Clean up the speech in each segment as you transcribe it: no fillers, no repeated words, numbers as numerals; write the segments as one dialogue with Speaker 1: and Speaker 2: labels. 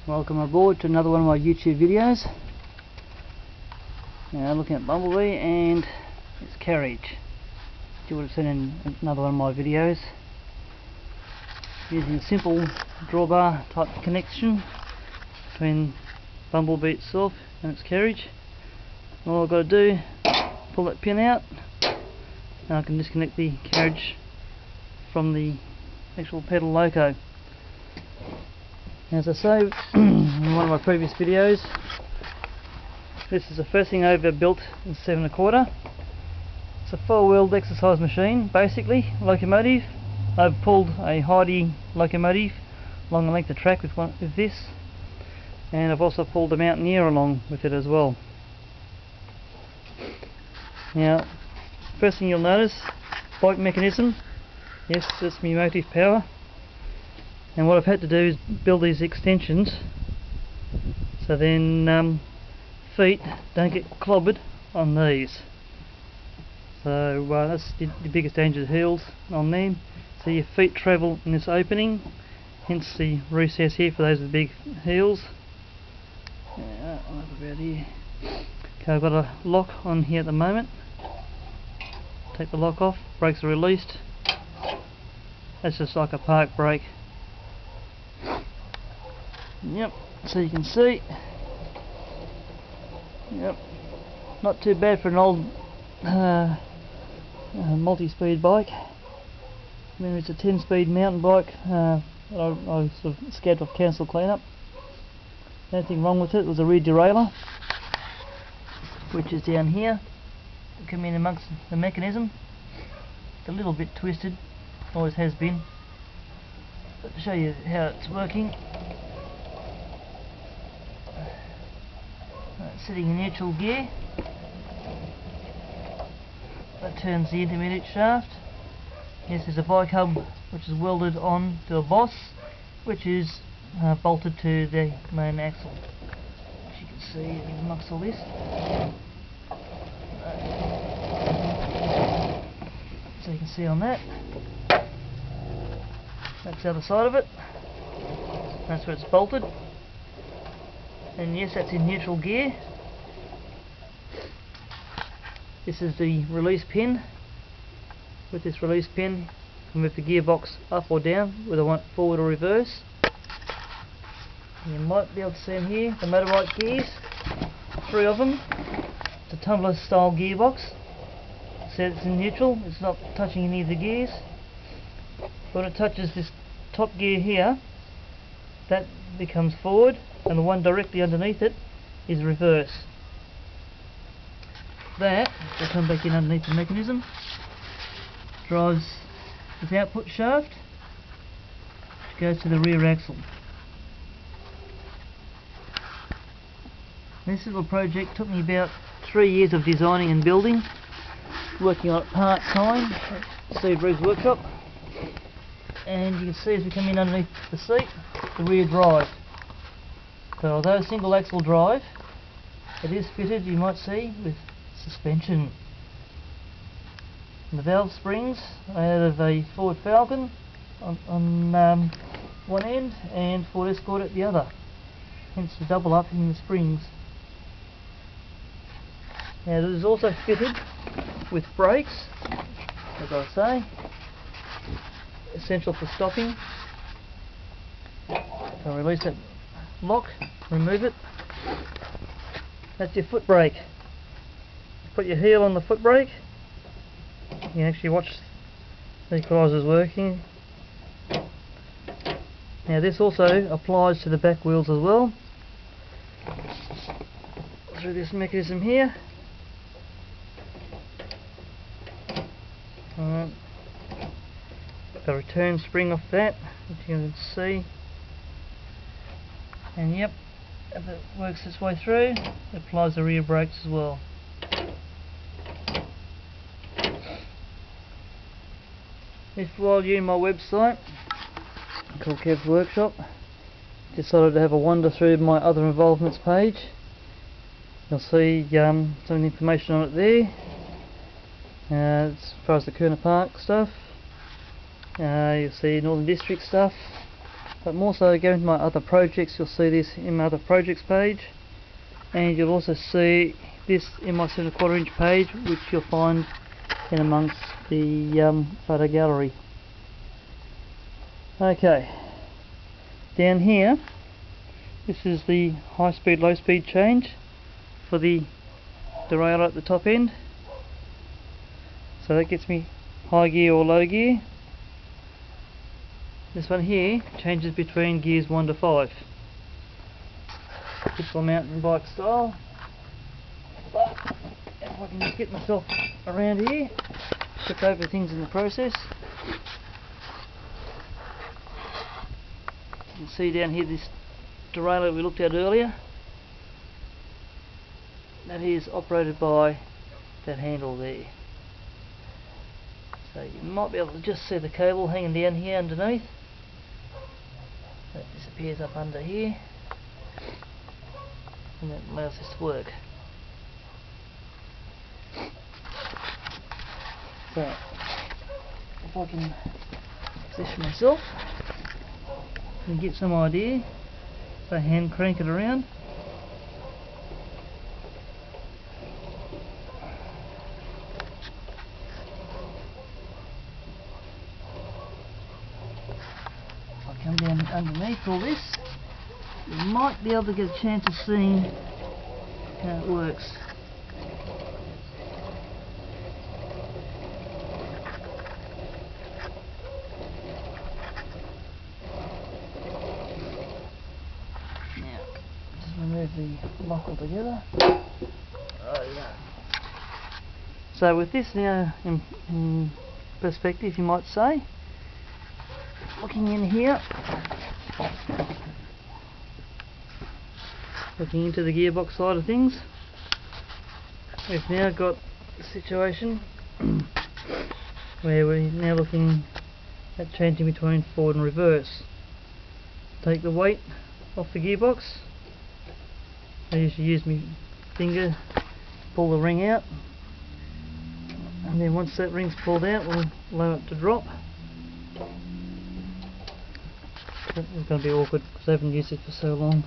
Speaker 1: Welcome aboard to another one of my YouTube videos. Now looking at Bumble Bee and its carriage. You would have seen in another one of my videos. Using a simple drawbar type connection between Bumble Bee itself and its carriage. All I've got to do, pull that pin out and I can disconnect the carriage from the actual pedal loco. As I say in one of my previous videos, this is the first thing I ever built in 7 1/4. It's a 4-wheeled exercise machine, basically, locomotive. I've pulled a Heidi locomotive along the length of track with this, and I've also pulled a Mountaineer along with it as well. Now, first thing you'll notice, bike mechanism. Yes, that's my motive power. And what I've had to do is build these extensions so then feet don't get clobbered on these. So that's the biggest danger, the heels on them. So your feet travel in this opening, hence the recess here for those with big heels. About here. Okay, I've got a lock on here at the moment. Take the lock off, brakes are released. That's just like a park brake. Yep, so you can see, yep, not too bad for an old multi-speed bike. I mean, it's a 10-speed mountain bike that I sort of scared off council cleanup. The only thing wrong with it was a rear derailleur, which is down here. It come in amongst the mechanism. It's a little bit twisted, always has been. But to show you how it's working, sitting in neutral gear, that turns the intermediate shaft. Yes, there's a bike hub which is welded on to a boss, which is bolted to the main axle, as you can see amongst all this. So you can see on that, that's the other side of it, that's where it's bolted. And yes, that's in neutral gear. This is the release pin. With this release pin, you can move the gearbox up or down, whether I want forward or reverse. You might be able to see them here, the motorbike gears, 3 of them. It's a tumbler style gearbox. So it's in neutral, it's not touching any of the gears. When it touches this top gear here, that becomes forward, and the one directly underneath it is reverse. That will come back in underneath the mechanism, drives this output shaft, which goes to the rear axle. This little project took me about 3 years of designing and building, working on it part-time at Steve Reeves' workshop. And you can see as we come in underneath the seat, the rear drive. So although a single axle drive, it is fitted, you might see, with suspension. And the valve springs are out of a Ford Falcon on one end and Ford Escort at the other, hence the double up in the springs. Now this is also fitted with brakes, as I say, essential for stopping. So release that lock, remove it. That's your foot brake. Put your heel on the foot brake. You can actually watch the equalizers working. Now this also applies to the back wheels as well, through this mechanism here. Got a return spring off that, which you can see. And yep, if it works its way through, it applies the rear brakes as well. If while you're in my website called Kev's Workshop, decided to have a wander through my other involvements page, you'll see some information on it there. As far as the Kerner Park stuff, you'll see Northern District stuff, But more so, go into my other projects, you'll see this in my other projects page, and you'll also see this in my 7¼ inch page, which you'll find in amongst the photo gallery. Okay, down here, this is the high speed low speed change for the derailleur at the top end. So that gets me high gear or low gear. This one here changes between gears 1 to 5. Typical mountain bike style. But if I can just get myself around here, flip over things in the process. You can see down here this derailleur we looked at earlier. That is operated by that handle there. So you might be able to just see the cable hanging down here underneath. That disappears up under here, and that allows this to work. So if I can position myself and get some idea, so hand crank it around. Come down underneath all this, you might be able to get a chance of seeing how it works. Now, just remove the lock altogether. Oh yeah. So with this now in perspective, you might say, looking in here, looking into the gearbox side of things, we've now got a situation where we're now looking at changing between forward and reverse. Take the weight off the gearbox. I usually use my finger, pull the ring out, and then once that ring's pulled out, we'll allow it to drop. It's going to be awkward because I haven't used it for so long.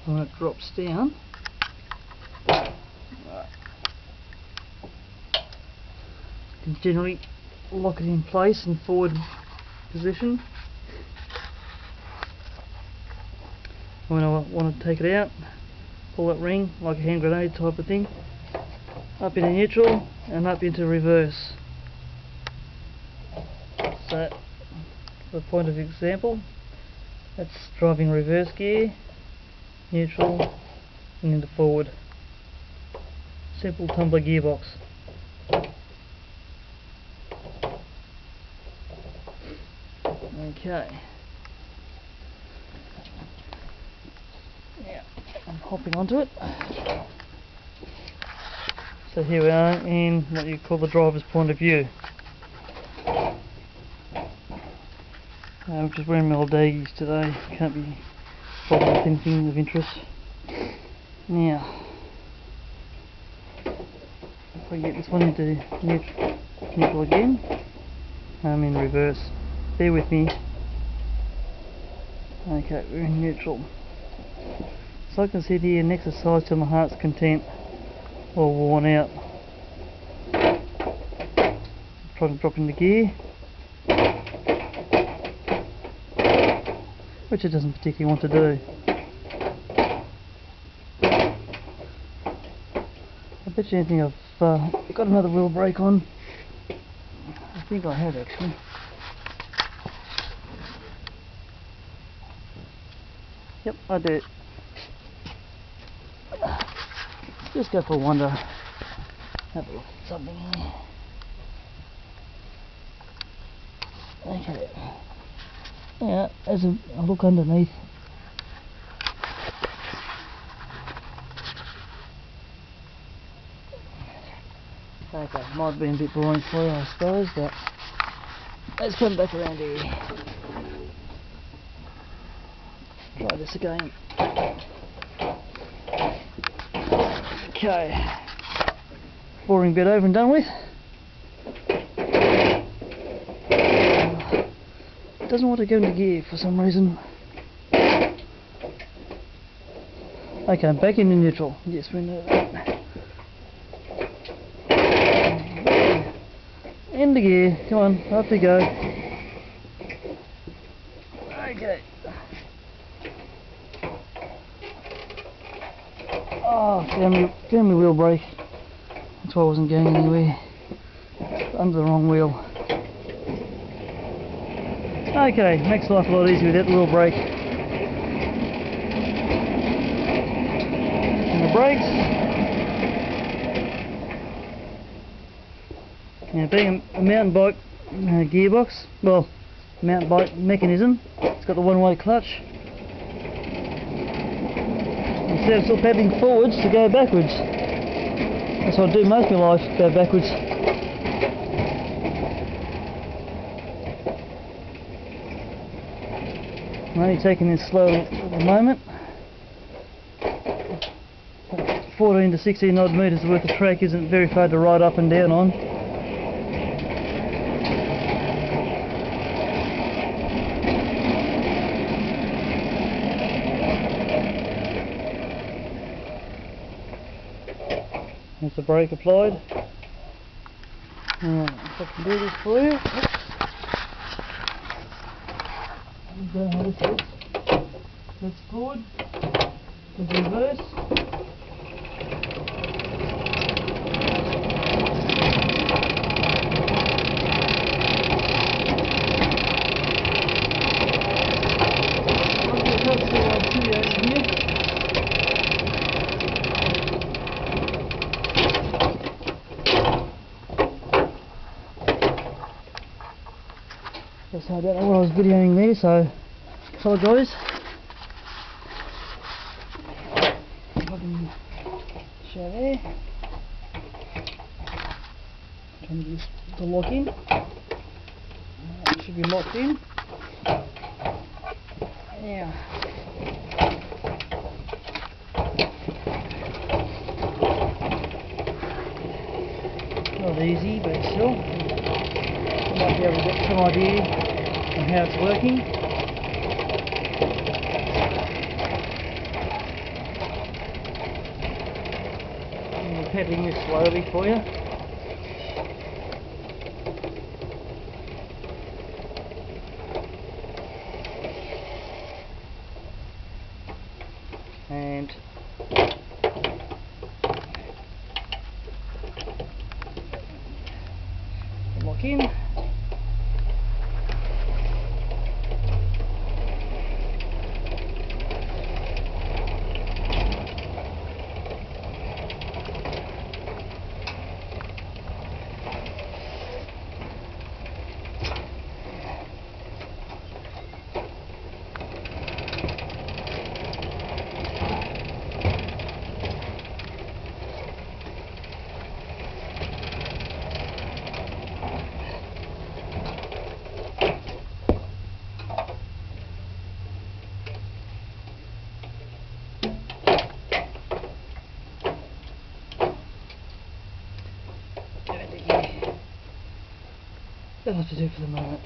Speaker 1: When it drops down, you can generally lock it in place in forward position. When I want to take it out, pull that ring like a hand grenade type of thing, up into neutral and up into reverse. So, for the point of example, that's driving reverse gear, neutral, and into forward. Simple tumbler gearbox. Okay. Now, I'm hopping onto it. So here we are in what you call the driver's point of view. I'm just wearing my old daggies today, can't be bothered with anything of interest. Now, if I get this one into neutral again, I'm in reverse. Bear with me. Okay, we're in neutral. So I can sit here and exercise to my heart's content, or worn out. Try to drop into gear, which it doesn't particularly want to do. I bet you anything I've got another wheel brake on. I think I have actually. Yep, I do. Just go for a wander. Have a look at something here. Okay. Yeah, as a look underneath. Okay, might be a bit boring for you, I suppose, but let's come back around here. Try this again. Okay, boring bit over and done with. doesn't want to go into gear for some reason. Okay, back into neutral. Yes, we know that. Into gear. Come on, up we go. Okay. Oh, found my wheel brake. That's why I wasn't going anywhere. Under the wrong wheel. Okay, makes life a lot easier without the wheel brake. And the brakes. Now, being a mountain bike gearbox, well, mountain bike mechanism, it's got the one-way clutch. Instead of still pedaling forwards to go backwards. That's what I do most of my life, go backwards. I'm only taking this slow at the moment. 14 to 16 odd metres worth of track isn't very far to ride up and down on. There's the brake applied. Alright, if I can do this for you. You don't know how this looks. That's forward. That's reverse. Guess I don't know what I was videoing there, so apologise. If I can show there. Trying to get this to lock in. It should be locked in. Now, not easy, but still. Might be able to get some idea on how it's working. I'm pedaling this slowly for you. And lock in. That's what to do for the moment.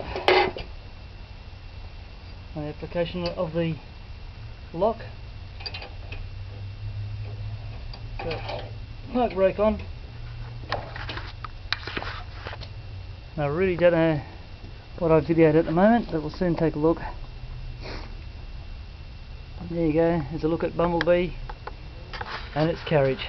Speaker 1: My application of the lock. Got park brake on. I really don't know what I've videoed at the moment, but we'll soon take a look. There you go, there's a look at Bumble Bee and its carriage.